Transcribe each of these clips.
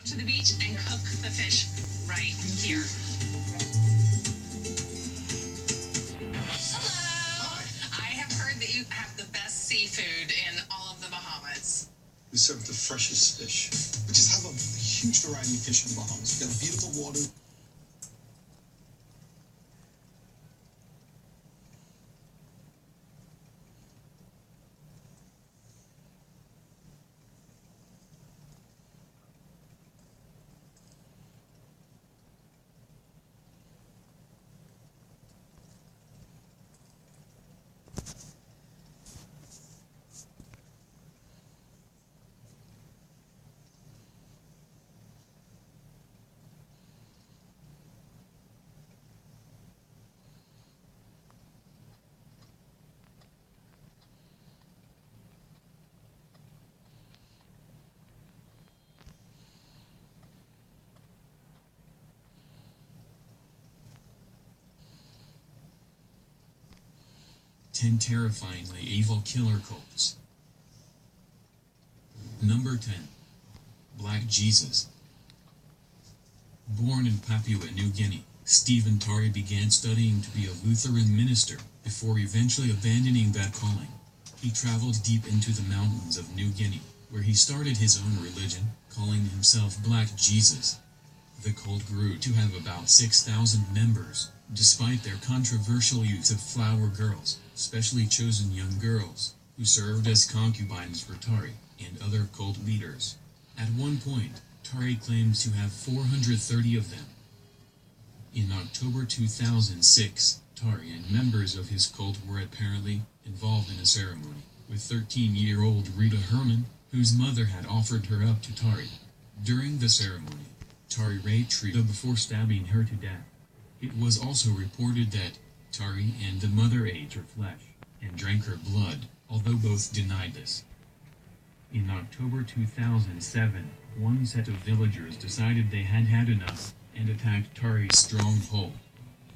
to the beach and cook the fish right here. Hello. I have heard that you have the best seafood in all of the Bahamas. We serve the freshest fish. We just have a huge variety of fish in the Bahamas. We've got beautiful water. Ten terrifyingly evil killer cults. Number 10. Black Jesus. Born in Papua New Guinea, Stephen Tari began studying to be a Lutheran minister, before eventually abandoning that calling. He traveled deep into the mountains of New Guinea, where he started his own religion, calling himself Black Jesus. The cult grew to have about 6,000 members, despite their controversial use of flower girls, specially chosen young girls, who served as concubines for Tari and other cult leaders. At one point, Tari claims to have 430 of them. In October 2006, Tari and members of his cult were apparently involved in a ceremony with 13-year-old Rita Herman, whose mother had offered her up to Tari. During the ceremony, Tari raped Rita before stabbing her to death. It was also reported that Tari and the mother ate her flesh and drank her blood, although both denied this. In October 2007, one set of villagers decided they had had enough and attacked Tari's stronghold.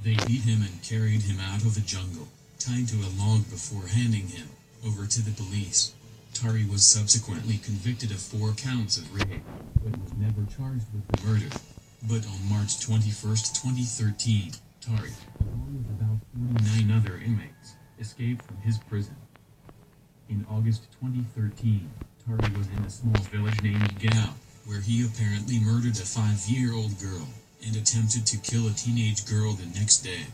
They beat him and carried him out of the jungle, tied to a log before handing him over to the police. Tari was subsequently convicted of 4 counts of rape, but was never charged with the murder. But on March 21, 2013, Tari, along with about 49 other inmates, escaped from his prison. In August 2013, Tari was in a small village named Gao, where he apparently murdered a 5-year-old girl and attempted to kill a teenage girl the next day.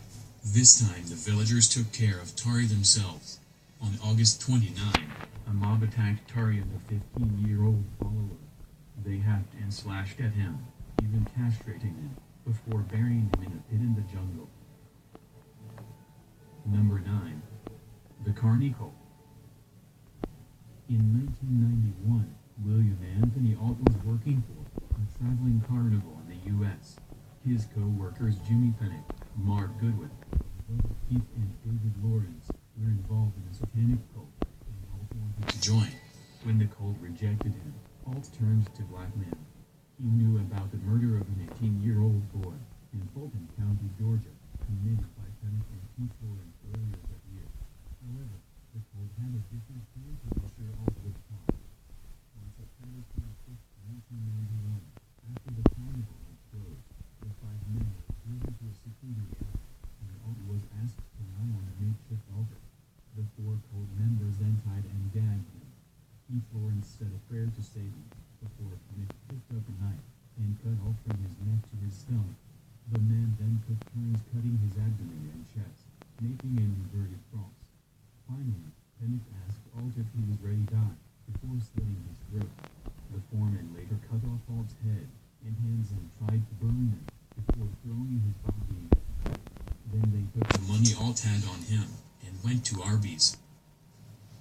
This time the villagers took care of Tari themselves. On August 29, a mob attacked Tari and a 15-year-old follower. They hacked and slashed at him, even castrating him, before burying him in a pit in the jungle. Number 9. The Carney Cult. In 1991, William Anthony Alt was working for a traveling carnival in the U.S. His co-workers Jimmy Penick, Mark Goodwin, Keith and David Lawrence were involved in a satanic cult, and Alt wanted to join. When the cult rejected him, Alt turned to black men. He knew about the murder of an 18-year-old boy in Fulton County, Georgia, committed by Penick and Keith Lawrence earlier that year. However, the cult had a different plan to ensure Alt would talk. On September 26, 1991, after the carnival had closed, the 5 men were driven to a secluded area, and Alt was asked to lie on a makeshift altar. The 4 cult members then tied and gagged him. Keith Lawrence said a prayer to Satan before Penick picked up a knife and cut off from his neck to his stomach. The man then took turns cutting his abdomen and chest, making an inverted cross. Finally, Penick asked Alt if he was ready to die, before slitting his throat. The foreman later cut off Alt's head and hands and tried to burn them, before throwing his body in. Then they took the money Alt had on him, and went to Arby's.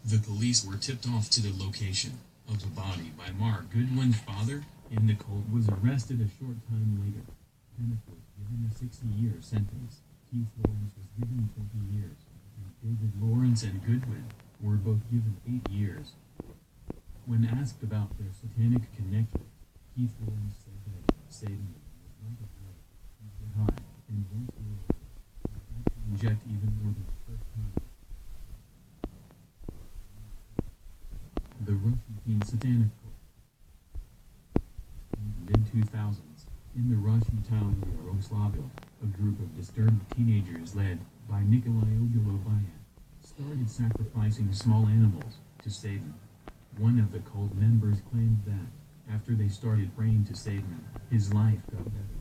The police were tipped off to the location of the body by Mark Goodwin's father, and the cult was arrested a short time later. Penick was given a 60-year sentence. Keith Lawrence was given 20 years, and David Lawrence and Goodwin were both given 8 years. When asked about their satanic connection, Keith Lawrence said that Satan was like a drug. He get high, and once more, he had to inject even more than the first time. The Russian Teen Satanic Cult. In 2000s, in the Russian town of Yaroslavl, a group of disturbed teenagers led by Nikolai Ogolobayan started sacrificing small animals to save him. One of the cult members claimed that, after they started praying to save him, his life got better.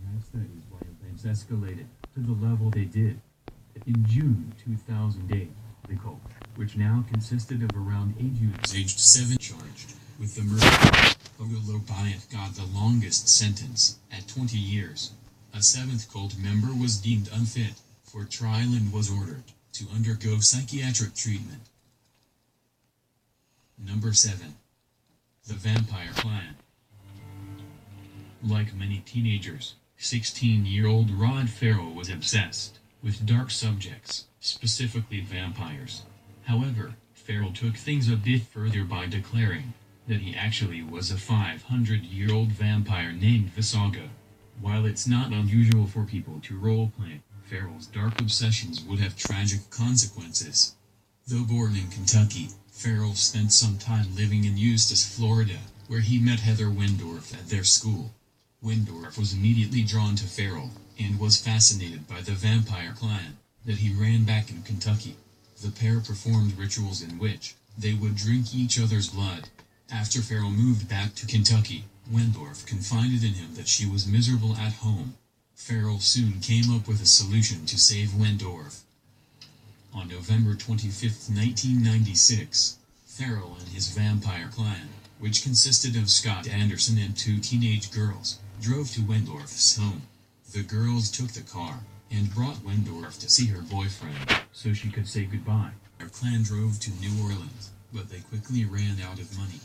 Perhaps that is why events escalated to the level they did. In June 2008, the cult, which now consisted of around 8 youths aged 7 charged with the murder, Ogolobayan got the longest sentence at 20 years. A 7th cult member was deemed unfit for trial and was ordered to undergo psychiatric treatment. Number 7. The Vampire Clan. Like many teenagers, 16-year-old Rod Ferrell was obsessed with dark subjects, specifically vampires. However, Ferrell took things a bit further by declaring that he actually was a 500-year-old vampire named Visaga. While it's not unusual for people to roleplay, Ferrell's dark obsessions would have tragic consequences. Though born in Kentucky, Ferrell spent some time living in Eustis, Florida, where he met Heather Wendorf at their school. Wendorf was immediately drawn to Ferrell, and was fascinated by the vampire clan that he ran back in Kentucky. The pair performed rituals in which they would drink each other's blood. After Ferrell moved back to Kentucky, Wendorf confided in him that she was miserable at home. Ferrell soon came up with a solution to save Wendorf. On November 25, 1996, Ferrell and his vampire clan, which consisted of Scott Anderson and 2 teenage girls, drove to Wendorf's home. The girls took the car and brought Wendorf to see her boyfriend so she could say goodbye. Their clan drove to New Orleans, but they quickly ran out of money.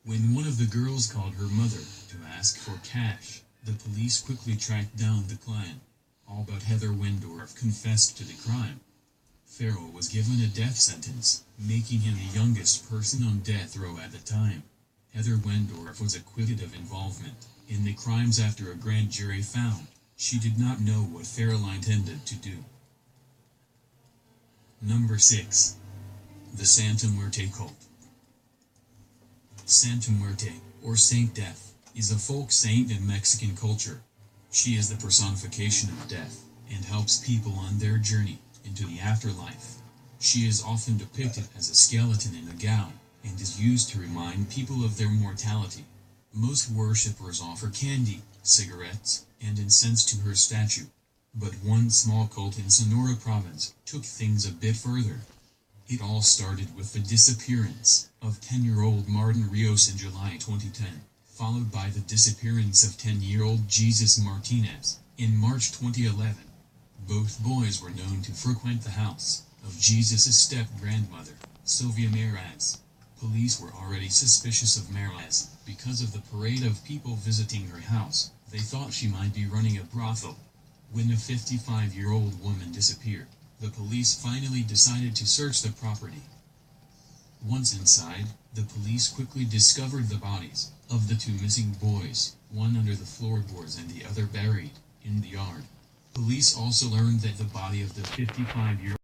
When one of the girls called her mother to ask for cash, the police quickly tracked down the clan. All but Heather Wendorf confessed to the crime. Ferrell was given a death sentence, making him the youngest person on death row at the time. Heather Wendorf was acquitted of involvement in the crimes after a grand jury found she did not know what Ferrell intended to do. Number 6. The Santa Muerte Cult. Santa Muerte, or Saint Death, is a folk saint in Mexican culture. She is the personification of death, and helps people on their journey into the afterlife. She is often depicted as a skeleton in a gown, and is used to remind people of their mortality. Most worshippers offer candy, cigarettes, and incense to her statue. But one small cult in Sonora province took things a bit further. It all started with the disappearance of 10-year-old Martin Rios in July 2010, followed by the disappearance of 10-year-old Jesus Martinez in March 2011. Both boys were known to frequent the house of Jesus' step-grandmother, Sylvia Meraz. Police were already suspicious of Meraz because of the parade of people visiting her house. They thought she might be running a brothel. When a 55-year-old woman disappeared, the police finally decided to search the property. Once inside, the police quickly discovered the bodies of the 2 missing boys, one under the floorboards and the other buried in the yard. Police also learned that the body of the 55-year-old